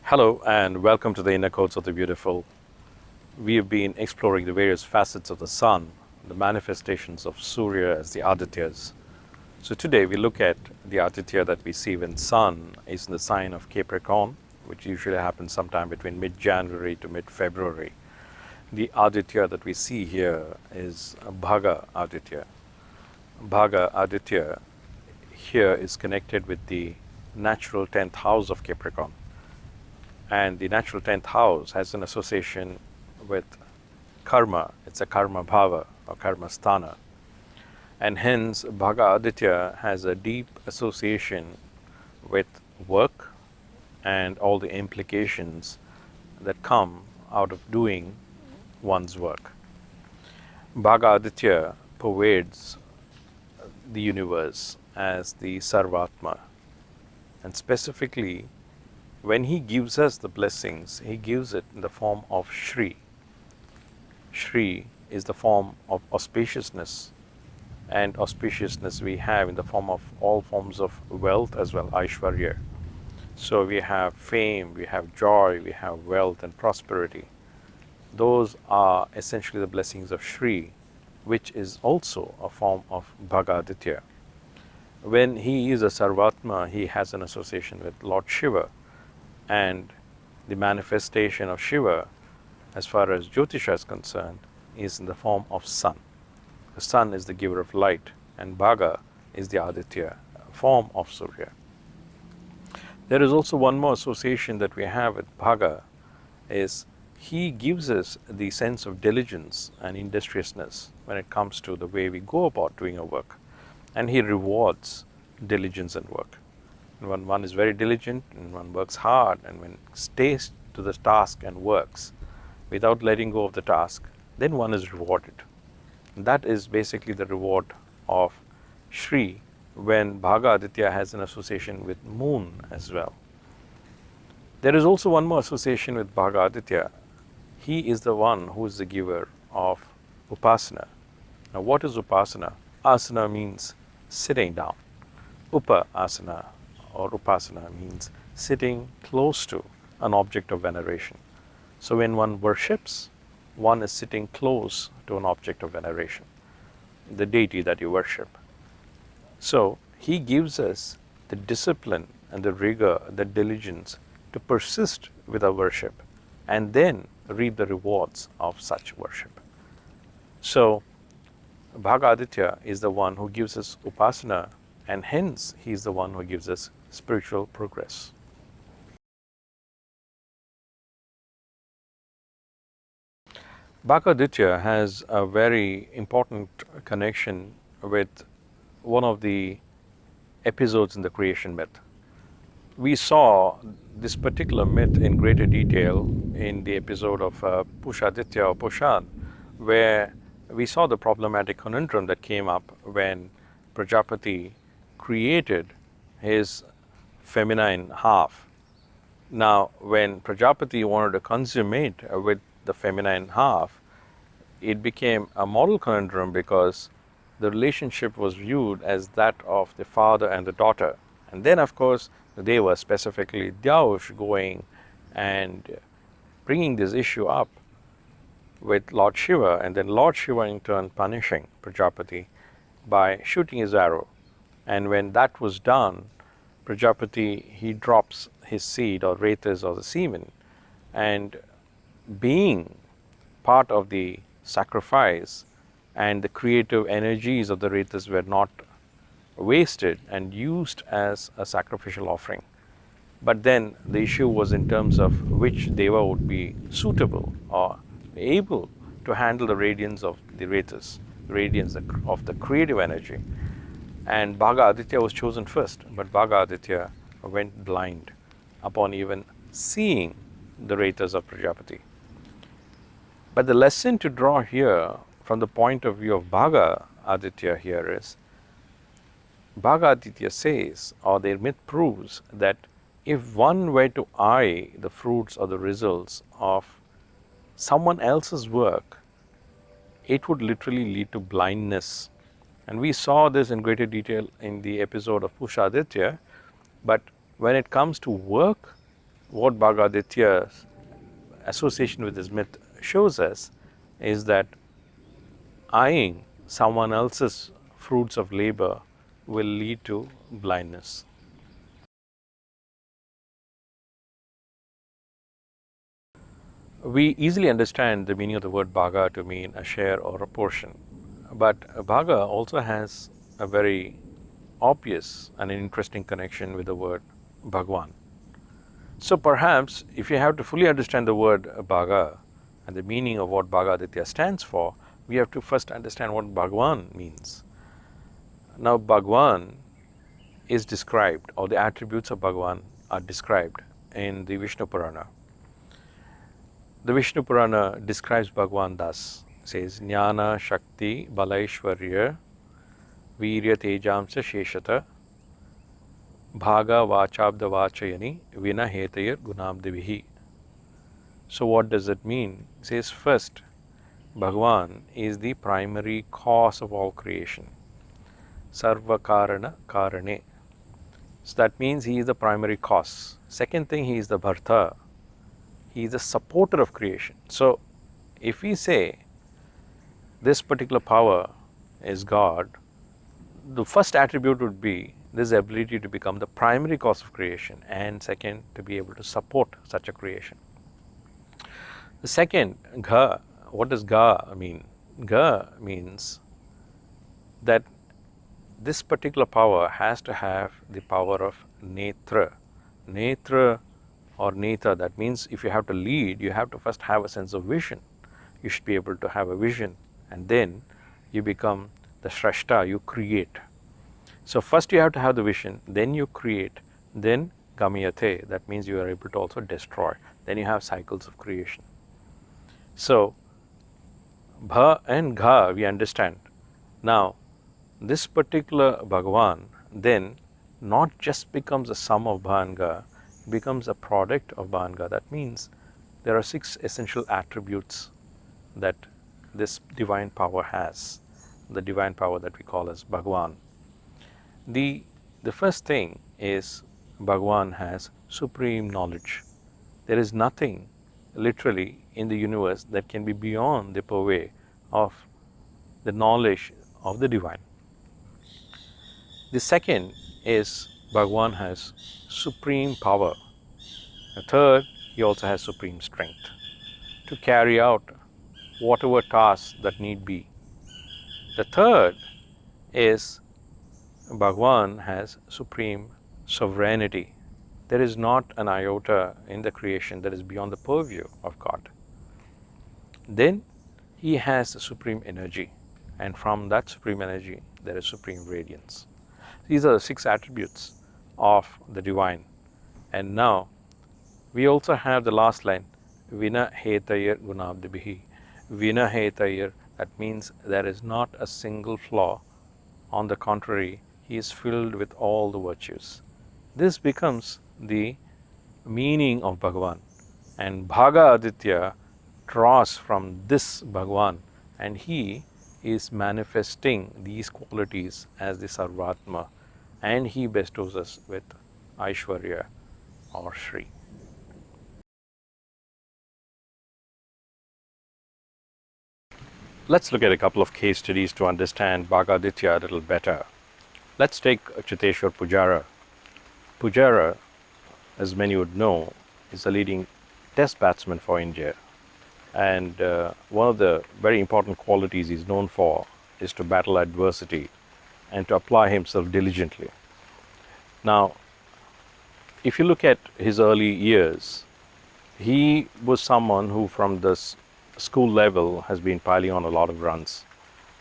Hello and welcome to the Inner Codes of the Beautiful. We have been exploring the various facets of the sun, the manifestations of Surya as the Adityas. So today we look at the Adityā that we see when sun is in the sign of Capricorn, which usually happens sometime between mid-January to mid-February. The Adityā that we see here is Bhaga Adityā. Bhaga Adityā here is connected with the natural 10th house of Capricorn. And the natural 10th house has an association with karma. It's a karma bhava or karma sthana. And hence Bhaga Adityā has a deep association with work and all the implications that come out of doing one's work. Bhaga Adityā pervades the universe as the Sarvatma, and specifically when he gives us the blessings, he gives it in the form of Shri. Shri is the form of auspiciousness, and auspiciousness we have in the form of all forms of wealth as well, Aishwarya. So we have fame, we have joy, we have wealth and prosperity. Those are essentially the blessings of Shri, which is also a form of Bhaga Adityā. When he is a Sarvatma, he has an association with Lord Shiva, and the manifestation of Shiva, as far as Jyotisha is concerned, is in the form of sun. The sun is the giver of light, and Bhaga is the Adityā, form of Surya. There is also one more association that we have with Bhaga, is he gives us the sense of diligence and industriousness when it comes to the way we go about doing our work, and he rewards diligence and work. When one is very diligent and one works hard and when stays to the task and works without letting go of the task, then one is rewarded. And that is basically the reward of Shri when Bhaga Adityā has an association with moon as well. There is also one more association with Bhaga Adityā. He is the one who is the giver of Upasana. Now what is Upasana? Asana means sitting down. Upa Asana or Upasana means sitting close to an object of veneration. So when one worships, one is sitting close to an object of veneration, the deity that you worship. So he gives us the discipline and the rigor, the diligence to persist with our worship and then reap the rewards of such worship. So Bhaga Adityā is the one who gives us Upasana, and hence he is the one who gives us spiritual progress. Bhaga Adityā has a very important connection with one of the episodes in the creation myth. We saw this particular myth in greater detail in the episode of Pushaditya or Pushan, where we saw the problematic conundrum that came up when Prajapati created his feminine half. Now, when Prajapati wanted to consummate with the feminine half, it became a moral conundrum because the relationship was viewed as that of the father and the daughter. And then, of course, the Devas, specifically Dyaush, going and bringing this issue up with Lord Shiva, and then Lord Shiva in turn punishing Prajapati by shooting his arrow. And when that was done, Prajapati, he drops his seed or Rathas or the semen, and being part of the sacrifice, and the creative energies of the Rathas were not wasted and used as a sacrificial offering. But then the issue was in terms of which Deva would be suitable or able to handle the radiance of the Rathas, the radiance of the creative energy. And Bhagā Adityā was chosen first, but Bhagā Adityā went blind upon even seeing the Rathas of Prajapati. But the lesson to draw here from the point of view of Bhagā Adityā here is, Bhagā Adityā says, or their myth proves, that if one were to eye the fruits or the results of someone else's work, it would literally lead to blindness. And we saw this in greater detail in the episode of Pusha Adityā. But when it comes to work, what Bhagā Adityā's association with this myth shows us is that eyeing someone else's fruits of labor will lead to blindness. We easily understand the meaning of the word Bhaga to mean a share or a portion. But Bhaga also has a very obvious and an interesting connection with the word Bhagwan. So perhaps if you have to fully understand the word Bhaga and the meaning of what Bhagā Adityā stands for, we have to first understand what Bhagwan means. Now Bhagwan is described, or the attributes of Bhagwan are described in the Vishnu Purana. The Vishnu Purana describes Bhagwan thus, says, Jnana Shakti Balaishwarya Virya Tejamsa Sheshata Bhaga Vachabda Vachayani Vina Hetayar Gunabdivihi. So what does it mean? It says, first, Bhagwan is the primary cause of all creation. Sarva Karana Karane. So that means he is the primary cause. Second thing, he is the Bharta. He is the supporter of creation. So if we say this particular power is God, the first attribute would be this ability to become the primary cause of creation, and second, to be able to support such a creation. The second, Gha. What does Gha mean? Gha means that this particular power has to have the power of Netra. Netra or Neta, that means if you have to lead, you have to first have a sense of vision. You should be able to have a vision, and then you become the Shrashta, you create. So first you have to have the vision, then you create, then Gamyate, that means you are able to also destroy. Then you have cycles of creation. So Bha and Gha we understand. Now this particular Bhagavan then not just becomes a sum of Bha and Gha, it becomes a product of Bha and Gha. That means there are 6 essential attributes that this divine power has, the divine power that we call as Bhagavan. The first thing is Bhagavan has supreme knowledge. There is nothing literally in the universe that can be beyond the purvey of the knowledge of the divine. The second is Bhagavan has supreme power. The third, he also has supreme strength to carry out whatever tasks that need be. The third is Bhagavan has supreme sovereignty. There is not an iota in the creation that is beyond the purview of God. Then he has the supreme energy, and from that supreme energy there is supreme radiance. These are the 6 attributes of the divine. And now we also have the last line, Vina Hetayar Gunabdibihi. Vina Hetayar, that means there is not a single flaw. On the contrary, he is filled with all the virtues. This becomes the meaning of Bhagavan. And Bhagā Adityā draws from this Bhagavan, and he is manifesting these qualities as the Sarvatma, and he bestows us with Aishwarya or Shri. Let's look at a couple of case studies to understand Bhagavad-Gita a little better. Let's take Chateshwar Pujara. Pujara, as many would know, is a leading test batsman for India. And one of the very important qualities he's known for is to battle adversity and to apply himself diligently. Now, if you look at his early years, he was someone who from the school level has been piling on a lot of runs.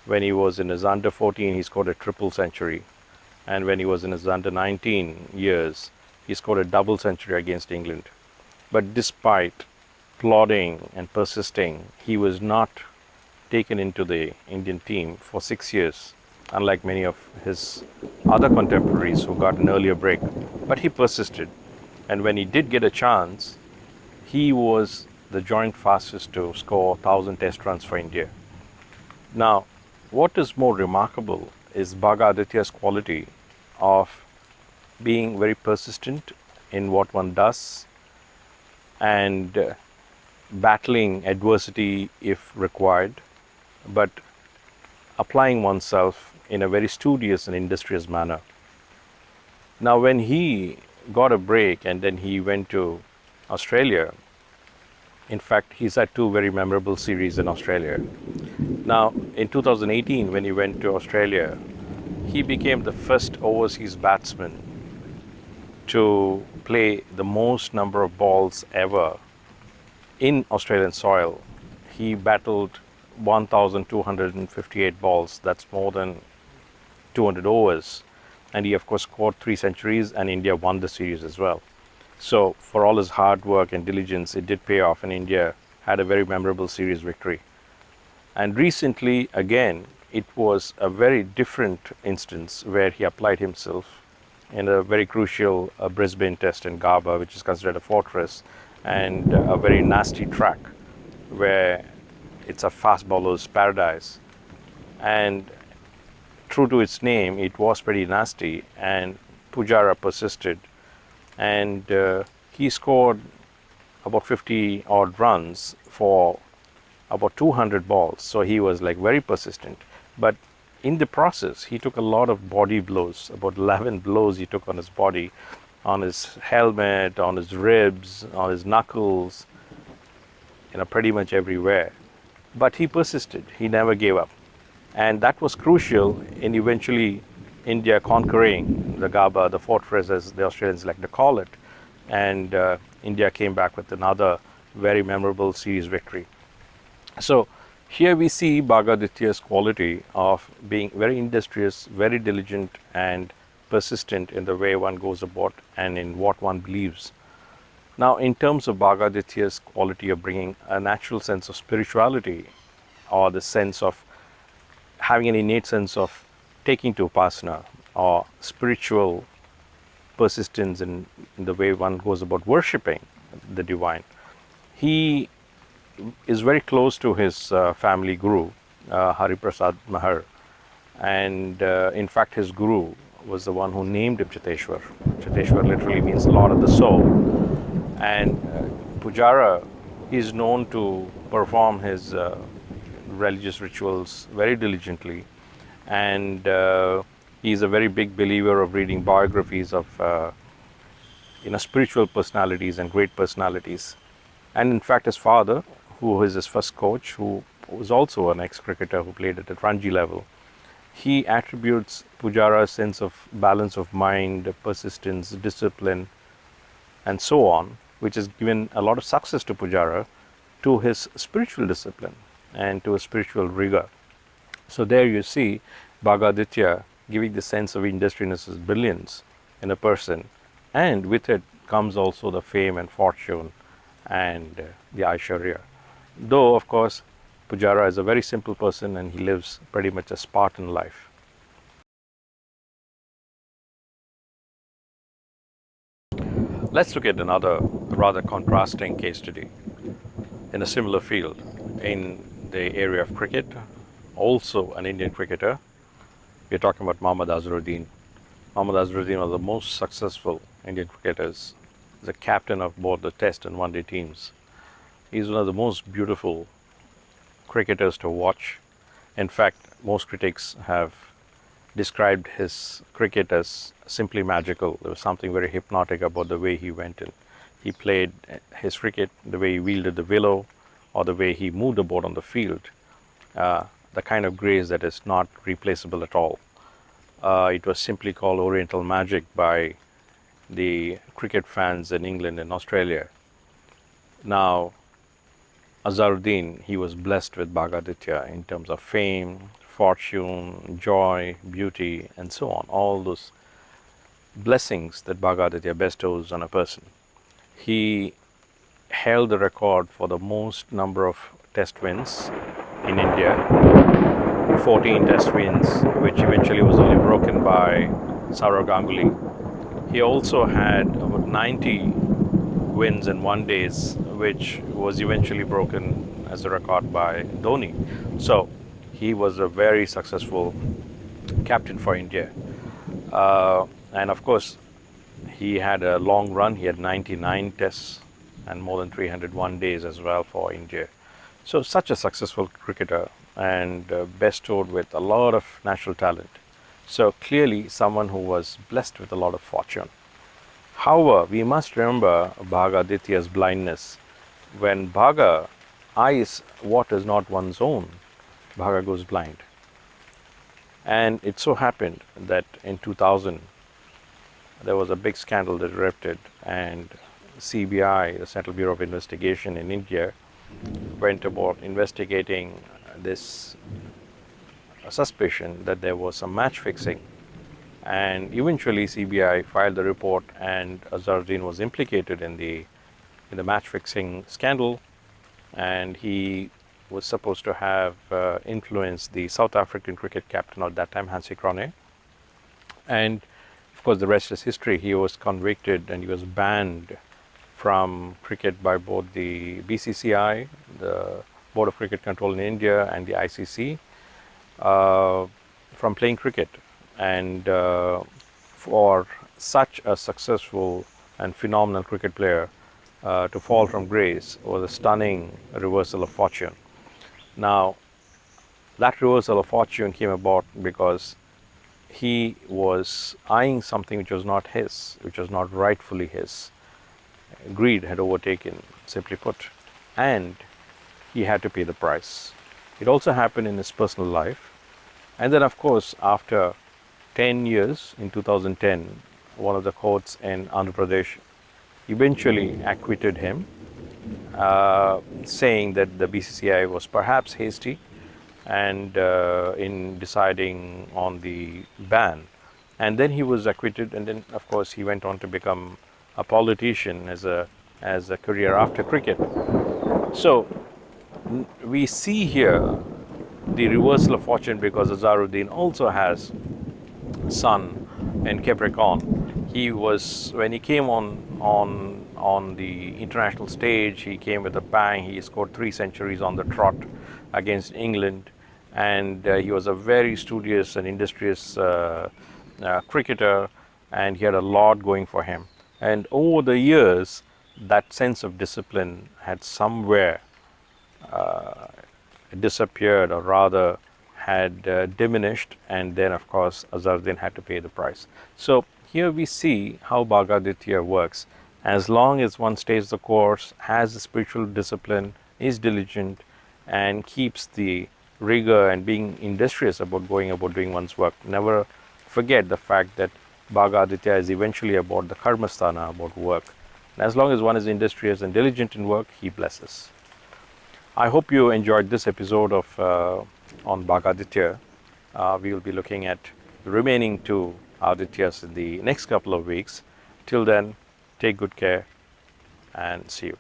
When he was in his under 14, he scored a triple century. And when he was in his under 19 years, he scored a double century against England. But despite plodding and persisting, he was not taken into the Indian team for 6 years, unlike many of his other contemporaries who got an earlier break. But he persisted, and when he did get a chance, he was the joint fastest to score 1,000 test runs for India. Now, what is more remarkable is Bhaga Adityā's quality of being very persistent in what one does and battling adversity if required, but applying oneself in a very studious and industrious manner. Now, when he got a break and then he went to Australia, in fact, he's had 2 very memorable series in Australia. Now, in 2018, when he went to Australia, he became the first overseas batsman to play the most number of balls ever in Australian soil. He battled 1,258 balls. That's more than 200 overs. And he, of course, scored 3 centuries, and India won the series as well. So, for all his hard work and diligence, it did pay off, and India had a very memorable series victory. And recently, again, it was a very different instance where he applied himself in a very crucial Brisbane test in Gabba, which is considered a fortress, and a very nasty track where it's a fast bowler's paradise. And true to its name, it was pretty nasty, and Pujara persisted, and he scored about 50 odd runs for about 200 balls. So he was like very persistent, but in the process he took a lot of body blows. About 11 blows he took on his body, on his helmet, on his ribs, on his knuckles, pretty much everywhere. But he persisted, he never gave up, and that was crucial in eventually India conquering the Gabba, the fortress as the Australians like to call it, and India came back with another very memorable series victory. So here we see Bhagavad-Gita's quality of being very industrious, very diligent, and persistent in the way one goes about and in what one believes. Now, in terms of Bhagavad-Gita's quality of bringing a natural sense of spirituality, or the sense of having an innate sense of taking to upasana, or spiritual persistence in the way one goes about worshipping the divine, he is very close to his family guru, Hari Prasad Mahar, and in fact his guru was the one who named him Chateshwar. Chateshwar literally means Lord of the Soul, and Pujara is known to perform his religious rituals very diligently, and he is a very big believer of reading biographies of spiritual personalities and great personalities. And in fact his father, who is his first coach, who was also an ex-cricketer who played at the Ranji level, he attributes Pujara's sense of balance of mind, persistence, discipline, and so on, which has given a lot of success to Pujara, to his spiritual discipline and to his spiritual rigor. So there you see Bhagavad-Gita giving the sense of industriousness as brilliance in a person, and with it comes also the fame and fortune and the Aishwarya. Though, of course, Pujara is a very simple person and he lives pretty much a Spartan life. Let's look at another rather contrasting case study in a similar field in the area of cricket, also an Indian cricketer. We're talking about Mohd Azharuddin. Mohd Azharuddin was the most successful Indian cricketers. He's the captain of both the Test and One-Day teams. He's one of the most beautiful cricketers to watch. In fact, most critics have described his cricket as simply magical. There was something very hypnotic about the way he went in. He played his cricket, the way he wielded the willow, or the way he moved about on the field, the kind of grace that is not replaceable at all. It was simply called Oriental magic by the cricket fans in England and Australia. Now, Azharuddin, he was blessed with Bhagavad-Gita in terms of fame, fortune, joy, beauty, and so on. All those blessings that Bhagavad-Gita bestows on a person. He held the record for the most number of test wins in India, 14 test wins, which eventually was only broken by Sourav Ganguly. He also had about 90 wins in one days, which was eventually broken as a record by Dhoni. So he was a very successful captain for India. And of course, he had a long run. He had 99 tests and more than 301 days as well for India. So such a successful cricketer and bestowed with a lot of natural talent. So clearly someone who was blessed with a lot of fortune. However, we must remember Bhagavad-Gita's blindness. When Bhaga eyes what is not one's own, Bhaga goes blind. And it so happened that in 2000, there was a big scandal that erupted, and CBI, the Central Bureau of Investigation in India, went about investigating this suspicion that there was some match fixing. And eventually CBI filed the report, and Azharuddin was implicated in the match fixing scandal, and he was supposed to have influenced the South African cricket captain at that time, Hansie Cronje. And of course the rest is history. He was convicted and he was banned from cricket by both the BCCI, the Board of Cricket Control in India, and the ICC from playing cricket. And for such a successful and phenomenal cricket player to fall from grace was a stunning reversal of fortune. Now, that reversal of fortune came about because he was eyeing something which was not his, which was not rightfully his. Greed had overtaken, simply put, and he had to pay the price. It also happened in his personal life. And then, of course, after 10 years, in 2010, one of the courts in Andhra Pradesh eventually acquitted him, saying that the BCCI was perhaps hasty and in deciding on the ban. And then he was acquitted, and then of course he went on to become a politician as a career after cricket. So we see here the reversal of fortune because Azharuddin also has Sun in Capricorn. He was, when he came on the international stage, he came with a bang. He scored 3 centuries on the trot against England, and he was a very studious and industrious cricketer, and he had a lot going for him. And over the years, that sense of discipline had somewhere disappeared, or rather had diminished, and then of course Azharuddin had to pay the price. So here we see how Bhagavad-Gita works. As long as one stays the course, has the spiritual discipline, is diligent, and keeps the rigor and being industrious about going about doing one's work, never forget the fact that Bhagavad-Gita is eventually about the karmasthana, about work. And as long as one is industrious and diligent in work, he blesses. I hope you enjoyed this episode of on Bhagavad-Gita. We will be looking at the remaining 2 Adityas in the next couple of weeks. Till then, take good care and see you.